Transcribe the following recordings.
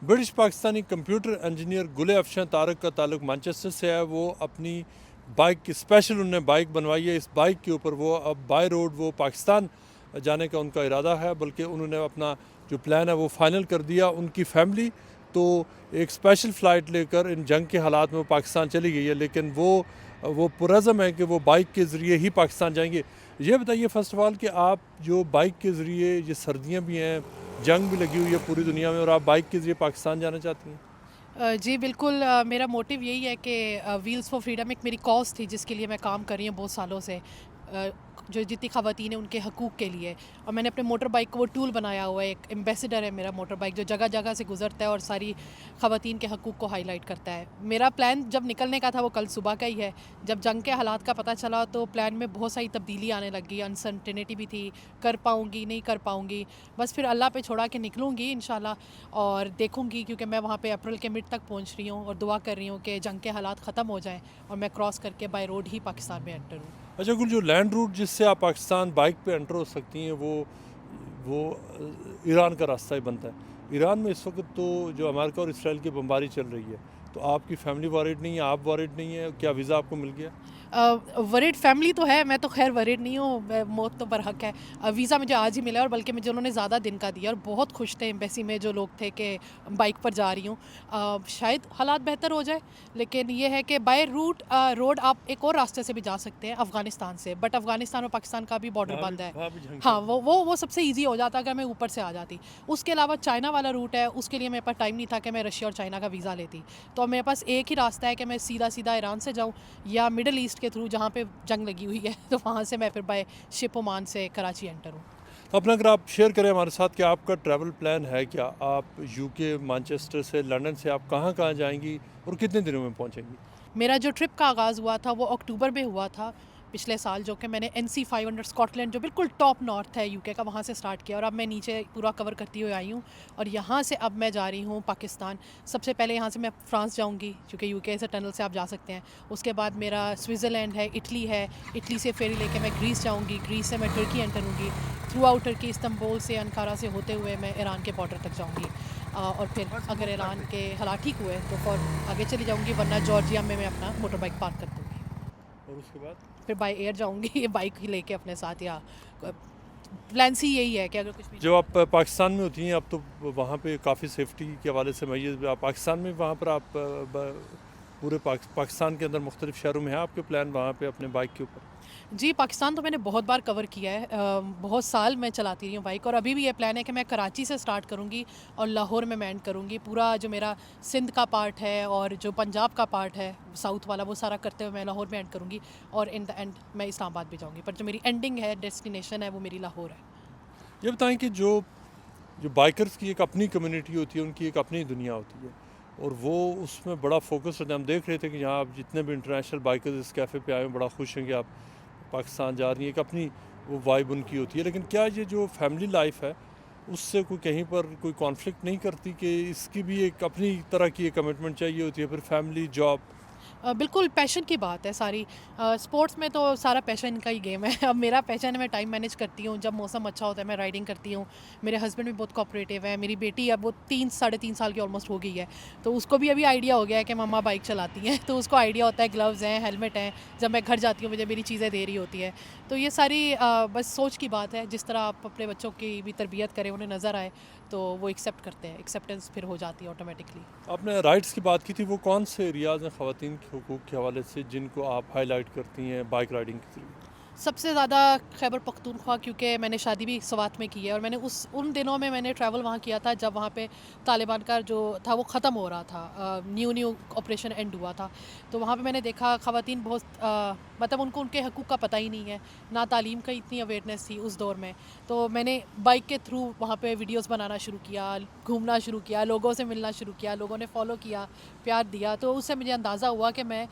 British Pakistani computer engineer गुल अफशन तारक का ताल्लुक मैनचेस्टर से है। वो अपनी बाइक की स्पेशल उन्होंने बाइक बनवाई है। इस बाइक के ऊपर वो अब बाय रोड वो पाकिस्तान जाने का उनका इरादा है, बल्कि उन्होंने अपना जो प्लान है वो फाइनल कर दिया। उनकी फैमिली तो एक स्पेशल फ़्लाइट लेकर इन जंग के हालात में वो पाकिस्तान चली गई है, लेकिन वो पुरज़म है कि वो बाइक के ज़रिए ही पाकिस्तान जाएंगे। ये बताइए फ़र्स्ट ऑफ ऑल कि आप जो बाइक के ज़रिए, ये सर्दियाँ भी हैं, जंग भी लगी हुई है पूरी दुनिया में, और आप बाइक के ज़रिए पाकिस्तान जाना चाहती हैं? जी बिल्कुल, मेरा मोटिव यही है कि व्हील्स फॉर फ्रीडम एक मेरी कॉज़ थी जिसके लिए मैं काम कर रही हूँ बहुत सालों से। अ, जो जितनी ख़वातीन हैं उनके हकूक़ के लिए, और मैंने अपने मोटर बाइक को वो टूल बनाया हुआ है। एक एम्बेसडर है मेरा मोटर बाइक, जो जगह जगह से गुजरता है और सारी ख़वातीन के हकूक़ को हाईलाइट करता है। मेरा प्लान जब निकलने का था वो कल सुबह का ही है। जब जंग के हालात का पता चला तो प्लान में बहुत सारी तब्दीली आने लग गई, अनसर्टेनिटी भी थी, कर पाऊँगी नहीं कर पाऊँगी। बस फिर अल्लाह पे छोड़ा कि निकलूँगी इंशाल्लाह और देखूँगी, क्योंकि मैं वहाँ पे अप्रैल के मिड तक पहुँच रही हूँ और दुआ कर रही हूँ कि जंग के हालात ख़त्म हो जाएँ और मैं क्रॉस करके बाय रोड ही पाकिस्तान में एंटर हूँ। अच्छा गुल, जो लैंड रूट जिससे आप पाकिस्तान बाइक पे एंटर हो सकती हैं वो ईरान का रास्ता ही बनता है। ईरान में इस वक्त तो जो अमेरिका और इसराइल की बमबारी चल रही है, तो आपकी फैमिली वॉरिड नहीं है, आप वॉरिड नहीं है, क्या वीज़ा आपको मिल गया? वरीड फैमिली तो है, मैं तो खैर वरीड नहीं हूँ, मौत तो बरहक है। वीज़ा मुझे आज ही मिला, और बल्कि मुझे उन्होंने ज़्यादा दिन का दिया और बहुत खुश थे एम्बेसी में जो लोग थे कि बाइक पर जा रही हूँ। शायद हालात बेहतर हो जाए, लेकिन ये है कि बाय रूट रोड आप एक और रास्ते से भी जा सकते हैं अफ़गानिस्तान से, बट अफ़गानिस्तान और पाकिस्तान का भी बॉर्डर बंद है। वहाँ भी जंग चल हाँ, रही वो सबसे ईज़ी हो जाता अगर मैं ऊपर से आ जाती। उसके अलावा चाइना वाला रूट है, उसके लिए मेरे पास टाइम नहीं था कि मैं रशिया और चाइना का वीज़ा लेती। तो अब मेरे पास एक ही रास्ता है कि मैं सीधा-सीधा ईरान से जाऊँ या मिडल ईस्ट के थ्रू जहाँ पे जंग लगी हुई है, तो वहाँ से मैं फिर बाय शिप ओमान से कराची एंटर हूँ। है। तो अपना अगर आप शेयर करें हमारे साथ कि आपका ट्रैवल प्लान है क्या? आप यूके मैनचेस्टर से लंदन से आप कहाँ-कहाँ जाएँगी और कितने दिनों में पहुँचेंगी? मेरा जो ट्रिप का आगाज़ हुआ था वो अक्टूबर में हुआ था पिछले साल, जो कि मैंने NC 500 स्कॉटलैंड जो बिल्कुल टॉप नॉर्थ है यूके का, वहाँ से स्टार्ट किया और अब मैं नीचे पूरा कवर करती हुई आई हूँ। और यहाँ से अब मैं जा रही हूँ पाकिस्तान। सबसे पहले यहाँ से मैं फ्रांस जाऊँगी, क्योंकि यूके से टनल से आप जा सकते हैं। उसके बाद मेरा स्विट्ज़रलैंड है, इटली से फेरी लेके मैं ग्रीस जाऊँगी, ग्रीस से मैं तुर्की एंटर होंगी, थ्रू आउट तुर्की इस्तांबुल से अंकारा से होते हुए मैं ईरान के बॉर्डर तक जाऊँगी। और फिर अगर ईरान के हालात ठीक हुए तो फ़ौर आगे चली जाऊँगी, वरना जॉर्जिया में मैं अपना मोटर बाइक पार्क कर दूँगी। और उसके बाद? फिर बाय एयर जाऊँगी ये बाइक ही लेके अपने साथ, या प्लान सी यही है कि अगर कुछ भी जब आप पाकिस्तान में होती हैं, अब तो वहाँ पे काफ़ी सेफ्टी के हवाले से, मैं ये आप पाकिस्तान में वहाँ पर आप पूरे पाकिस्तान के अंदर मुख्तलिफ शहरों में है आपके प्लान वहाँ पे अपने बाइक के ऊपर? जी, पाकिस्तान तो मैंने बहुत बार कवर किया है। बहुत साल मैं चलाती रही हूँ बाइक, और अभी भी ये प्लान है कि मैं कराची से स्टार्ट करूँगी और लाहौर में मैं एंड करूँगी। पूरा जो मेरा सिंध का पार्ट है और जो पंजाब का पार्ट है साउथ वाला, वो सारा करते हुए मैं लाहौर में एंड करूँगी, और इन द एंड मैं इस्लामाबाद भी जाऊँगी। पर जो मेरी एंडिंग है, डेस्टिनेशन है, वो मेरी लाहौर है। ये बताएं कि जो जो बाइकर्स की एक अपनी कम्युनिटी होती है, उनकी एक अपनी दुनिया होती है, और वो उसमें बड़ा फोकस रहता है। हम देख रहे थे कि यहाँ आप जितने भी इंटरनेशनल बाइकर्स इस कैफ़े पे आए हैं, बड़ा खुश हैं कि आप पाकिस्तान जा रही हैं। एक अपनी वो वाइब उनकी होती है, लेकिन क्या ये जो फैमिली लाइफ है उससे कोई कहीं पर कोई कॉन्फ्लिक्ट नहीं करती कि इसकी भी एक अपनी तरह की एक कमिटमेंट चाहिए होती है, फिर फैमिली जॉब? बिल्कुल पैशन की बात है सारी। स्पोर्ट्स में तो सारा पैशन का ही गेम है। अब मेरा पैशन है, मैं टाइम मैनेज करती हूँ, जब मौसम अच्छा होता है मैं राइडिंग करती हूँ। मेरे हस्बैंड भी बहुत कोऑपरेटिव है। मेरी बेटी अब वो 3 साढ़े 3 साल की ऑलमोस्ट हो गई है, तो उसको भी अभी आइडिया हो गया है कि मम्मा बाइक चलाती हैं। तो उसको आइडिया होता है, ग्लव्स हैं, हेलमेट हैं, जब मैं घर जाती हूँ मुझे मेरी चीज़ें दे रही होती है। तो ये सारी बस सोच की बात है। जिस तरह आप अपने बच्चों की भी तरबियत करें, उन्हें नज़र आए, तो वो एक्सेप्ट करते हैं, एक्सेप्टेंस फिर हो जाती है ऑटोमेटिकली। आपने राइट्स की बात की थी, वो कौन से एरियाज़ हैं ख़वातीन के हुकूक़ के हवाले से जिनको आप हाईलाइट करती हैं बाइक राइडिंग के ज़रिए? सबसे ज़्यादा खैबर पख्तूनख्वा, क्योंकि मैंने शादी भी सवात में की है और मैंने उन दिनों में मैंने ट्रैवल वहाँ किया था जब वहाँ पे तालिबान का जो था वो ख़त्म हो रहा था। न्यू ऑपरेशन एंड हुआ था। तो वहाँ पे मैंने देखा ख़वातीन बहुत मतलब उनको उनके हकूक़ का पता ही नहीं है, ना तालीम का इतनी अवेयरनेस थी उस दौर में। तो मैंने बाइक के थ्रू वहाँ पे वीडियोज़ बनाना शुरू किया, घूमना शुरू किया, लोगों से मिलना शुरू किया, लोगों ने फ़ॉलो किया, प्यार दिया। तो उससे मुझे अंदाज़ा हुआ कि मैं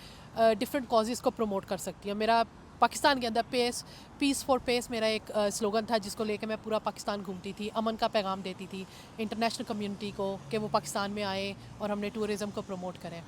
डिफरेंट कॉजेज़ को प्रमोट कर सकती हूँ। मेरा पाकिस्तान के अंदर पीस फॉर पेस मेरा एक स्लोगन था, जिसको लेके मैं पूरा पाकिस्तान घूमती थी, अमन का पैगाम देती थी इंटरनेशनल कम्युनिटी को कि वो पाकिस्तान में आए और हमने टूरिज़्म को प्रमोट करें।